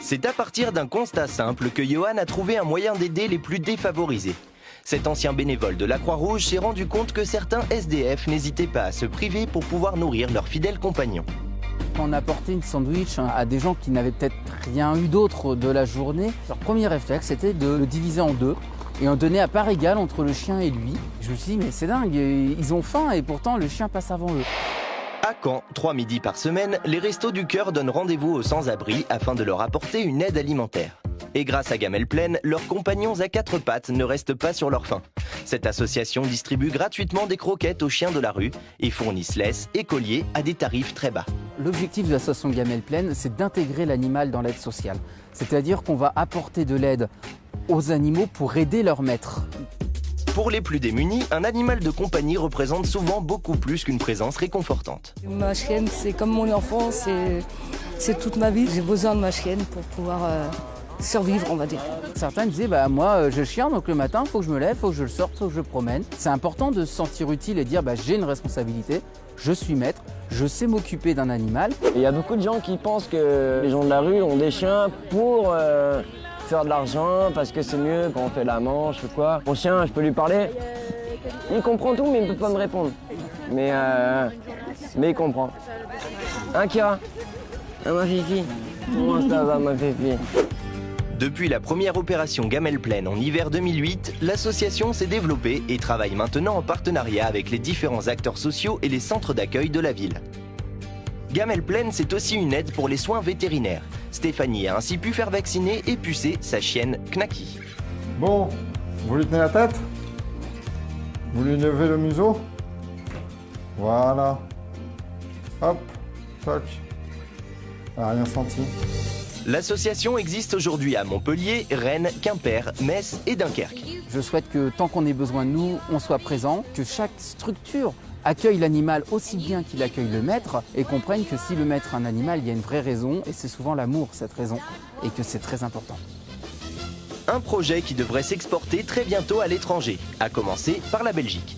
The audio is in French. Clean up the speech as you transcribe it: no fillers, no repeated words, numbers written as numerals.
C'est à partir d'un constat simple que Johan a trouvé un moyen d'aider les plus défavorisés. Cet ancien bénévole de la Croix-Rouge s'est rendu compte que certains SDF n'hésitaient pas à se priver pour pouvoir nourrir leurs fidèles compagnons. On a apporté une sandwich à des gens qui n'avaient peut-être rien eu d'autre de la journée. Leur premier réflexe, c'était de le diviser en deux et en donner à part égale entre le chien et lui. Je me suis dit, mais c'est dingue, ils ont faim et pourtant le chien passe avant eux. À Caen, 3 midis par semaine, les Restos du Cœur donnent rendez-vous aux sans-abri afin de leur apporter une aide alimentaire. Et grâce à Gamelle Pleine, leurs compagnons à quatre pattes ne restent pas sur leur faim. Cette association distribue gratuitement des croquettes aux chiens de la rue et fournissent laisse et colliers à des tarifs très bas. L'objectif de l'association Gamelle Pleine, c'est d'intégrer l'animal dans l'aide sociale. C'est-à-dire qu'on va apporter de l'aide aux animaux pour aider leur maître. Pour les plus démunis, un animal de compagnie représente souvent beaucoup plus qu'une présence réconfortante. Ma chienne, c'est comme mon enfant, c'est toute ma vie. J'ai besoin de ma chienne pour pouvoir survivre, on va dire. Certains disaient, moi j'ai le chien, donc le matin, il faut que je me lève, il faut que je le sorte, il faut que je le promène. C'est important de se sentir utile et de dire, j'ai une responsabilité, je suis maître, je sais m'occuper d'un animal. Il y a beaucoup de gens qui pensent que les gens de la rue ont des chiens pour faire de l'argent, parce que c'est mieux quand on fait la manche ou quoi. Mon chien, je peux lui parler, il comprend tout, mais il ne peut pas me répondre. Mais il comprend. Hein, Kira? Ah, ma fifi? Comment ça va, ma fifi? Depuis la première opération Gamelle Pleine en hiver 2008, l'association s'est développée et travaille maintenant en partenariat avec les différents acteurs sociaux et les centres d'accueil de la ville. Gamelle Pleine, c'est aussi une aide pour les soins vétérinaires. Stéphanie a ainsi pu faire vacciner et pucer sa chienne Knacky. Bon, vous lui tenez la tête? Vous lui levez le museau? Voilà. Hop, toc. Elle n'a rien senti. L'association existe aujourd'hui à Montpellier, Rennes, Quimper, Metz et Dunkerque. Je souhaite que tant qu'on ait besoin de nous, on soit présent, que chaque structure accueille l'animal aussi bien qu'il accueille le maître et comprenne que si le maître a un animal, il y a une vraie raison et c'est souvent l'amour, cette raison, et que c'est très important. Un projet qui devrait s'exporter très bientôt à l'étranger, à commencer par la Belgique.